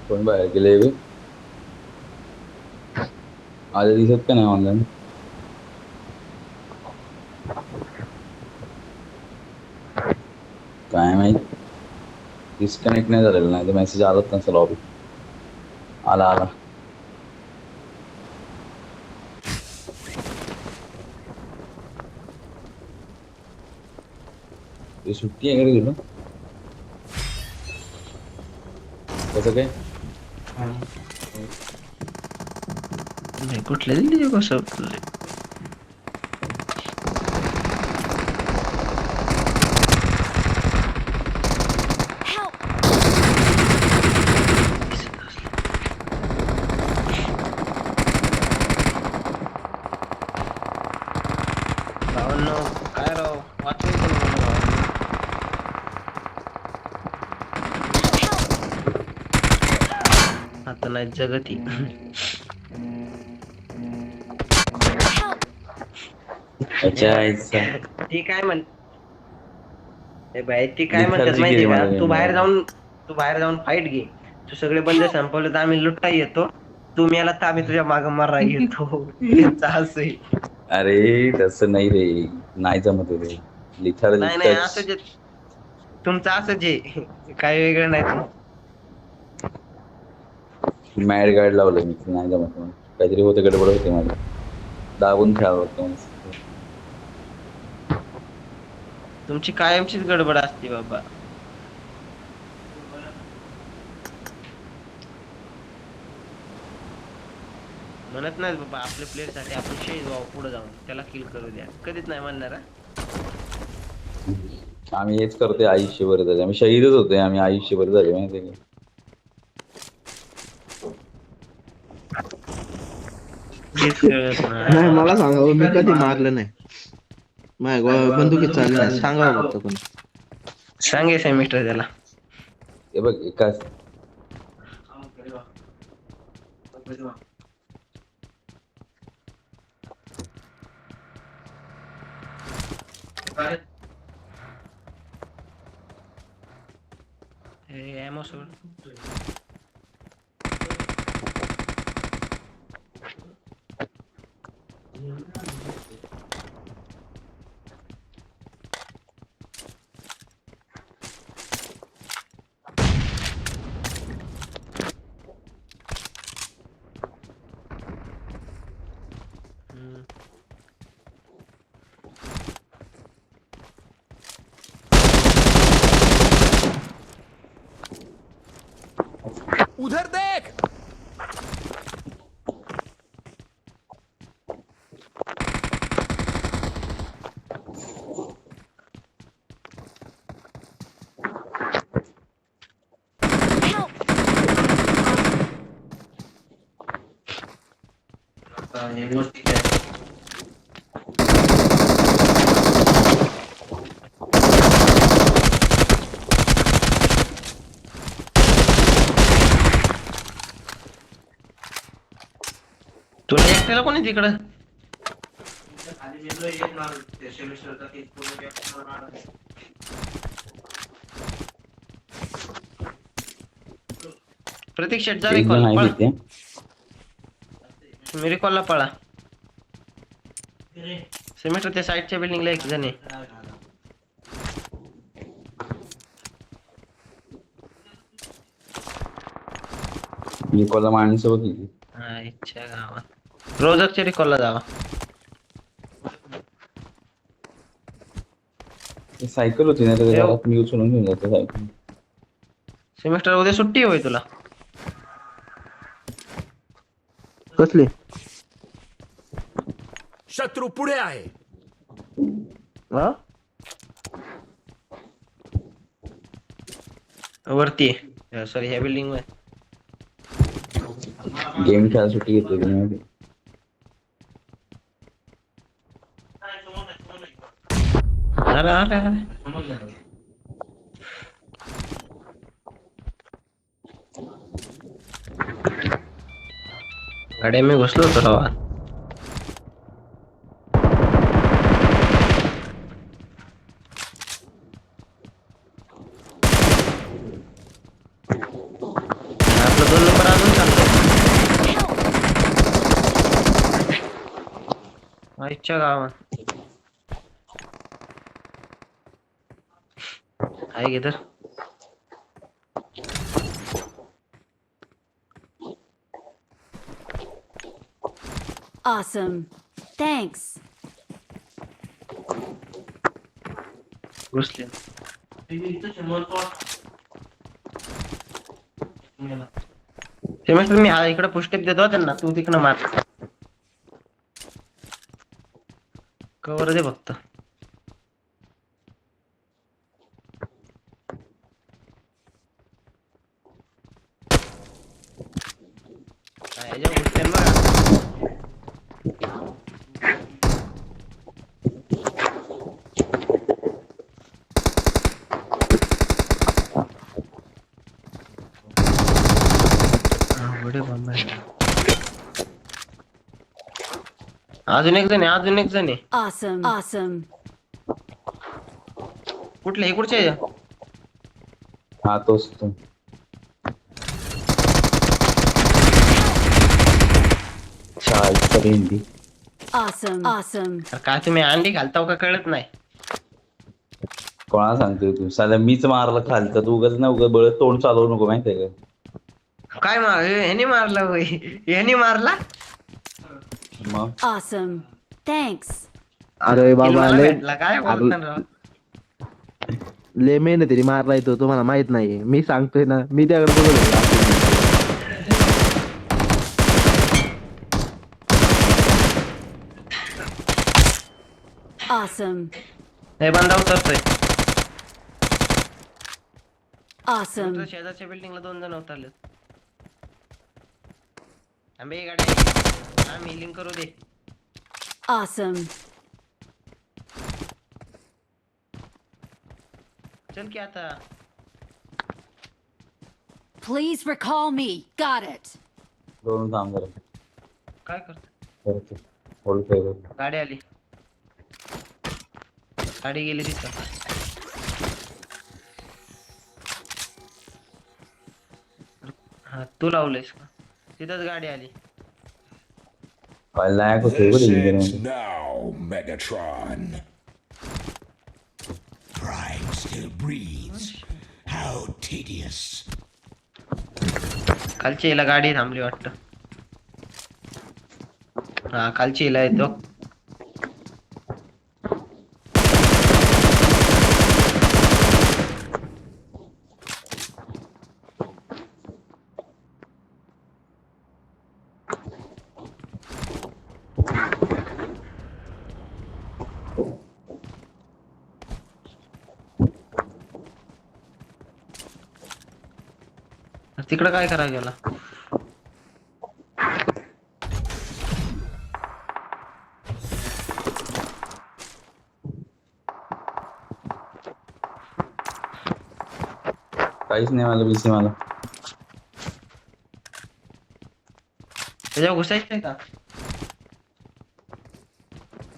कोण बाहेर गेले बे? आज दिसत का नाही ऑनलाईन? काय माहित, डिस्कनेक्ट नाही झालेलं, नाही तर मेसेज आलाच नसेल लॉबी. आला आला. ते सुट्टी आहे का तुला? कसं काय? नाही कुठल्या दिली कसं भावांनो काय राव वाचून पण म्हणलं भावांनो. आता नाही जगती. अच्छा ऐसा. ती काय म्हण ए बाई ती काय म्हणतात लिथार्जी गेली माहितीये का, मला तू गेम. बाहेर जाऊन फाईट घे. तू सगळे बंद संपवले तर आम्ही लुट्टा येतो. तू मेला तर आम्ही तुझ्या माग मारा येतो. त्यांचा असं आहे. अरे तसं नाही रे, नाही जमत रे. लिथार्जी नाही नाही टच. असं जे तुमचं असंच आहे, काही वेगळं नाही तुमचं. मॅड गार्ड लावलं मी, नाही जमत मला. काहीतरी होते, गडबड होते माझी. दाबून खेळावं लागतं मस्त. तुमची कायमचीच गडबड असते बाबा. म्हणत नाही बाबा आपल्या प्लेअर साठी आपण शहीद व्हावं, पुढे जाऊन त्याला किल करू द्या, कधीच नाही म्हणणार हा. आम्ही हेच करतोय आयुष्यभर झाले, आम्ही शहीदच होतोय, आम्ही आयुष्यभर झाले माहिती का. तेच कळत नाही नाही. मला सांगा हो, मी कधी मारलं नाही. माझ्या बंदुकीत चालली नाही, सांगा फक्त कोणी. सांगे सेमिस्टर त्याला. हे बघ एका एमो सोड. हम्म. उधर देख. तुला एकट्याला कोणी तिकडं? प्रतीक शेट जा एक जण रिकॉल आहे पळा. तिथे. मी रिकॉलला पळा. सेमिस्टर त्या साईडच्या बिल्डिंगला एक जण आहे. मी कोला माणसं बघ किती. हा इच्छा गावात रोजकच्या रिकॉलला जावा. सायकल होती ना, त्याच्या येऊ. घरात मी उचलून घेऊन जातो सायकल. सेमिस्टर उद्या सुट्टी होय तुला? कसली? शत्रू पुढे आहे. हा वरती सॉरी ह्या बिल्डिंग वर. गेम खेळायला सुट्टी घेतली होती माहिती. अरे अरे अरे गाड्या मी घुसलो होतो राव. आपलं 2 आईच्या गावात आहे की तर Awesome. Thanks. घुसले सेमेस्टर मी हा इकडे पुष्टेप देतो त्यांना तू तिकडं मार कवर दे फक्त ह्याच्या पुष्टेन बघा अवघड आहे बाबा. अजून एक जण आहे Awesome. Awesome. कुठले हे कुठचे आहे? हा तोच तो. शाळेत हिंदी Awesome. Awesome. अरे काय तुम्ही अंडी घालताव का कळत नाही कोणाला सांगतोय तू साध्या मीच मारलं खालचं तू उगाच ना उगाच बळ तोंड चालवू नको माहितीये का काय मार ह्याने मारला होय ह्याने मारला मग Awesome. Thanks. अरे बाबा मला लय भेटला काय बोलता राव? लय मेहनतीने मारलाय तो तुम्हाला माहित नाही मी सांगतोय ना मी त्याकडे बघत होतो. Awesome. हे बंदा उतरतोय Awesome. तुमच्या शेजारच्या बिल्डिंगला 2 जण उतरलेत आंबे गाडी आम्ही लिंक करू दे Awesome. चल की आता Please recall me. Got it. दोन थांब जरा काय करतो करतो होल्ड कर गाडी आली गाडी गेली तिथं हा तू लावलंयस का तिथंच गाडी आली काय लायक होते This बरं ends engineer now, Megatron. Prime still breathes. How tedious. खालची हिला गाडी थांबली वाटतं हा खालची हिला येतो तिकडं काय करायला गेला काहीच नाही मला बीसी मला त्याच्यावर घुसायचंय का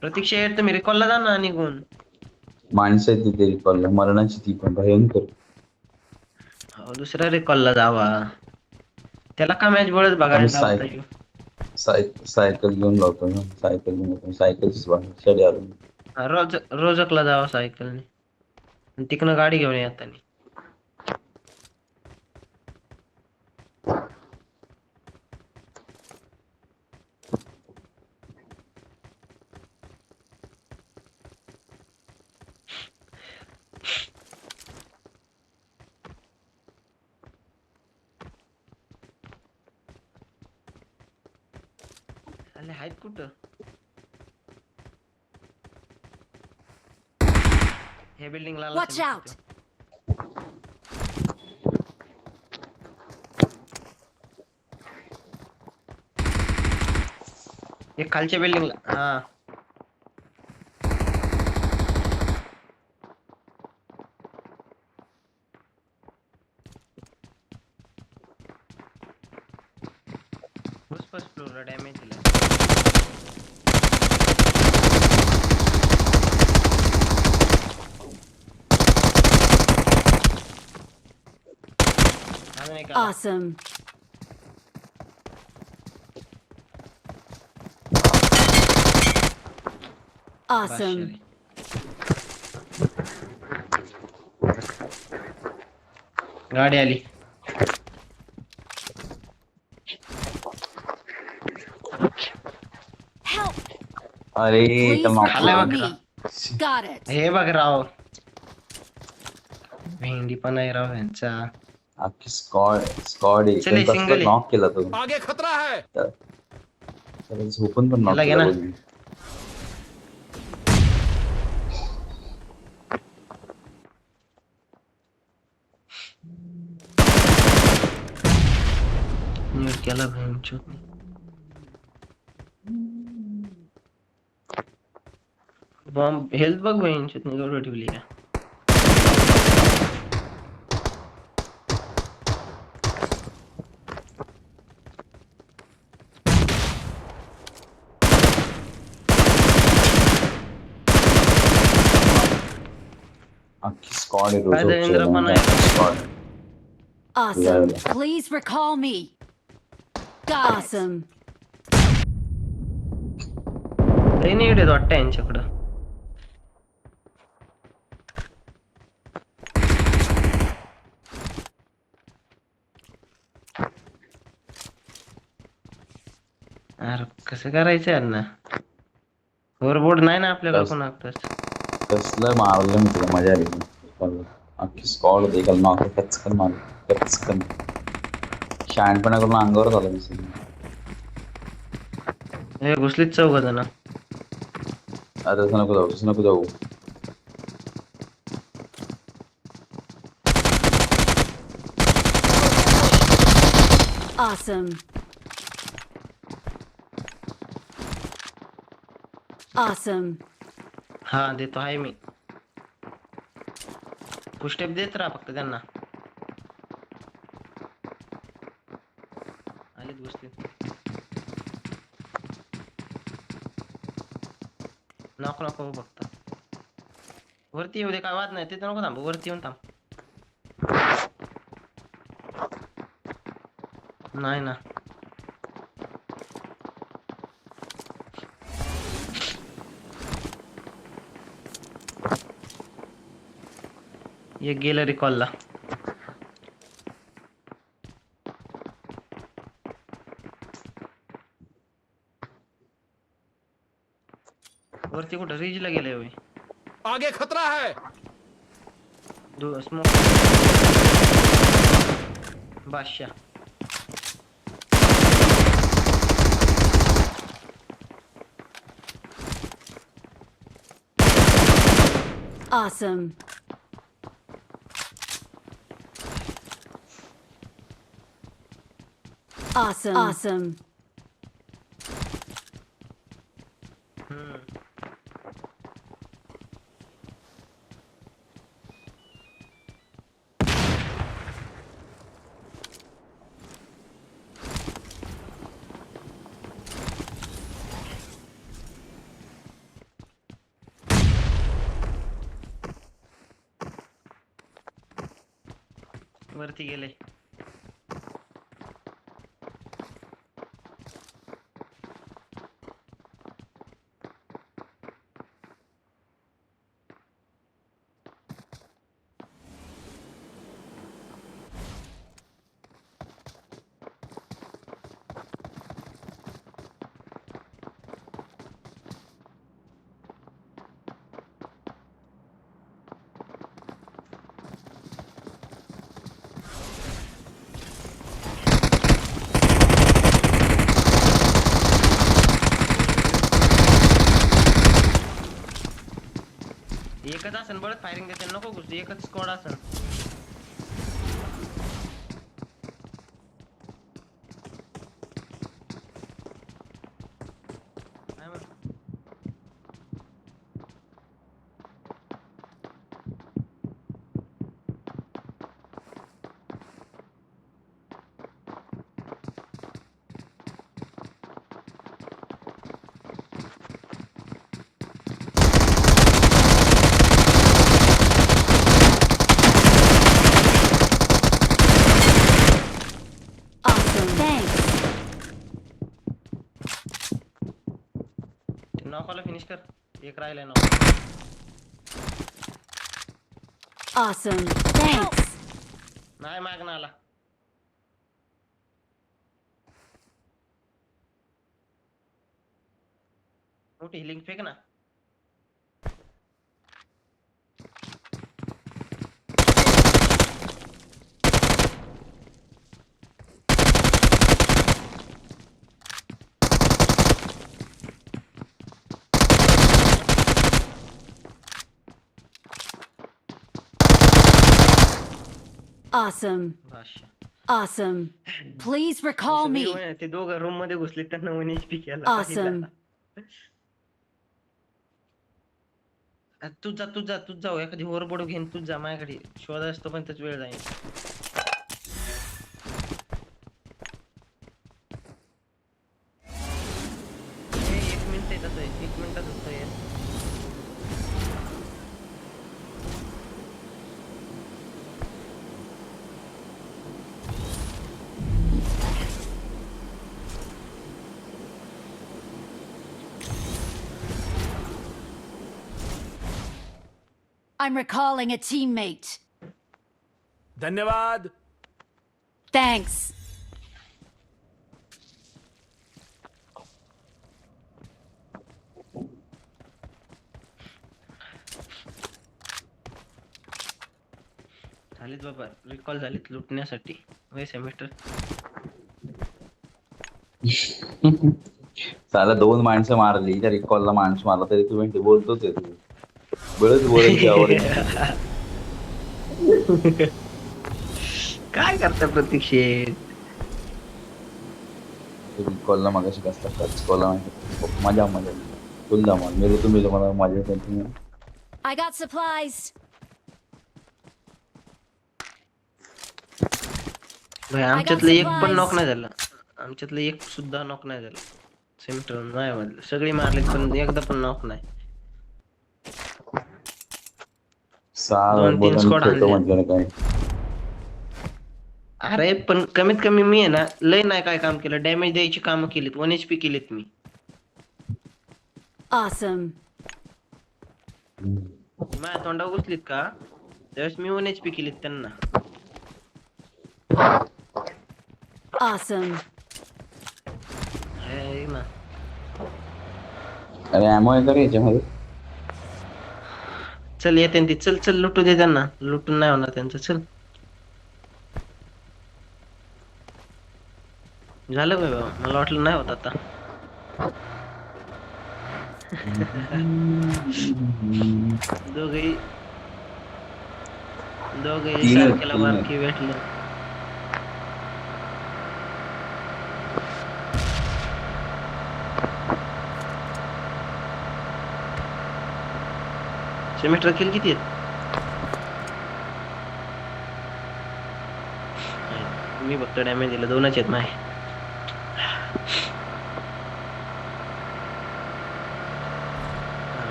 प्रतीक्षा येत तुम्ही रिकॉलला जा ना निघून माणसं आहेत तिथे रिकॉलला मरणाची ती पण भयंकर हो, दुसऱ्या रिकॉलला जावा त्याला का मॅच बळच बघायला आम्ही लावता साय- ह्यो? सायकल घेऊन लावतो ना सायकल घेऊन लावतो सायकल शेडी आलो हा, रोजकला जावा सायकलने तिकडनं गाडी घेऊन येतानी अरे आहेत कुठं हे बिल्डिंगला Watch out. एक खालच्या बिल्डिंगला हा फर्स्ट फ्लोअरला डॅमेज दिला अजून एक आला. Awesome. Awesome. गाडी आली. Help! अरे Please त्याला खाल्लंय recall बघ. me. Got it. हे बघ राव, भेंडी पण आहे राव यांचा. अख्खी स्कॉड स्कॉड चले, single आहे. नॉक केला तो. आगे खतरा है. त्याला झोपून पण नॉक त्याला घे केला ना. बघ. नीट केला भेंडचोद. बॉम्ब हेल्थ बघ भेंडचोद मी एवढं ठेवली का. अख्खी स्कॉड आहे काय देवेंद्र पण आहे. Squad. Awesome. Yeah. Please recall me. Got it. Awesome. लई नीट आहेत वाटतं यांच्याकडं. अरे कसं करायचं यांना. ओव्हरबोर्ड नाही ना आपल्याकडे बस. कोणाकडंच. कसलं मारलं मी तुला मजा आली. अख्खी स्कॉड होती काल नॉक कचकन मारलं कचकन. शहाणपणा करून अंगावर झालं मी सगळं. हे घुसलीच चौघ जण. अरे तसं नको जाऊ तसं नको जाऊ. Awesome. Awesome. हा देतो आहे मी. पुस्टेप देत राहा फक्त त्यांना. आलेत घुसले. नको नको फक्त वरती येऊ दे, काय वाद नाही. तिथं नको थांबू, वरती येऊन थांब. नाही ना. एक गेलं रिकॉलला. वरती कुठं रीजला गेलंय होय. आगे खतरा है. स्मोक. बादशाह. Awesome. Awesome. Awesome. वरती गेले. एकच असन बरं फायरिंग देते नको घुसू. एकच स्क्वॉड असन. नाही बरं. Awesome. Thanks. नॉकला फिनिश कर. एक राहिलाय ना. Awesome. Thanks. नाही मागणं आला. मोठी हिलिंग फेक ना. Awesome. भाषा. Awesome. Please recall me. ते दोघं रूम मध्ये घुसले त्यांना 1 HP केला. Awesome. तू जाऊ एखादी ओव्हरबोर्ड घेऊन तूच जा माझ्याकडे शोधा असतो पण त्याच वेळ जाईल. एक मिनिट आहे तसं 1 मिनिटात होतं. I'm recalling a teammate. धन्यवाद. Thanks. झालीत बाबा रिकॉल झालीत लुटण्यासाठी. वय सेमिस्टर साला 2 माणसं मारली त्या रिकॉलला माणूस मारला तरी तू म्हणते बोलतोच आहे तू बोलत यावर काय करता प्रतीक्षेत. रिकॉलला मगाशी कसला टच कॉलला मजा फुल धमाल मेरे तुम्ही मला मजा त्यांची I got supplies. भाई आमच्यातलं एक पण नॉक नाही झालं. आमच्यातलं एक सुद्धा नॉक नाही झालं. सेमिस्टर नाही मधलं सगळी मारले पण एकदा पण नॉक नाही. 2-3 स्क्वॉड म्हटलं काय अरे पण कमीत कमी मी आहे ना लय नाही काय काम केलं. डॅमेज द्यायची कामं केलीत. 1 HP केलीत मी. Awesome. माझ्या तोंडावर घुसलीत का त्यावेळेस मी 1 HP केलीत त्यांना. Awesome. हे ना अरे ॲमो आहे का रे याच्यामध्ये चल येते ती. चल लुटू दे त्यांना. लुटून नाही होणार त्यांचं. चल झालं काय बाबा मला वाटलं नाही होत आता. दोघही सारख्याला बारकी भेटलं. सेमिस्टर किल किती आहेत. मी फक्त डॅमेज दिलं. 2च आहेत माय.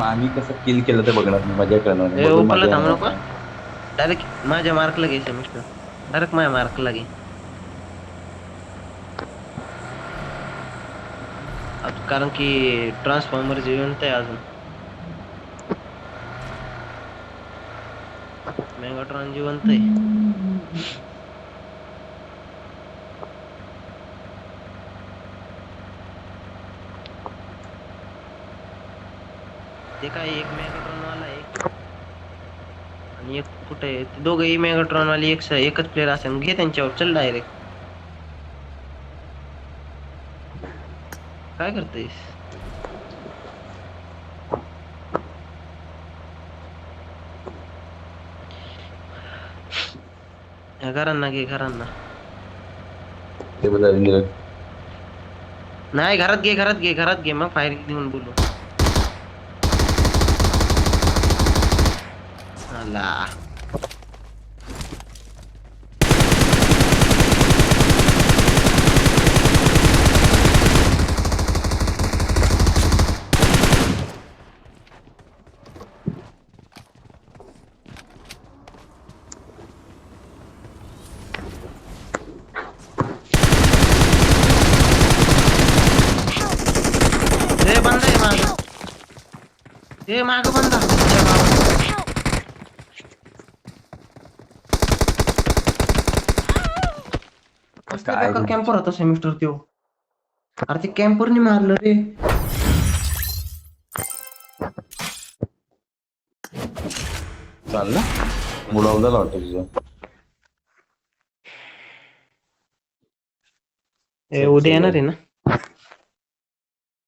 आम्ही कसं किल केलं ते बघणार मी मजा करणार ए ओपनला थांबू नका. डायरेक्ट माझ्या मार्कला घे सेमिस्टर. डायरेक्ट माझ्या मार्कला घे. कारण की ट्रान्सफॉर्मर जिवंत आहे अजून. मेगाट्रॉन जिवंत आहे. ते काय एक मेगाट्रॉन वाला आहे आणि एक कुठे आहे. ते दोघंही मेगाट्रॉन वाले एकच प्लेअर असेल. घे त्यांच्यावर चल डायरेक्ट. काय करतेस. घरांना घे घरांना. ते बघा नाही घरात घे मग फायर देऊन बोलू. आला ते माग बंदा काय कॅम्पर होता सेमिस्टर त्यो. अरे ते कॅम्परनी मारलं रे. चाललं बुडवलं वाटतं तुझं. उद्या येणार आहे ना.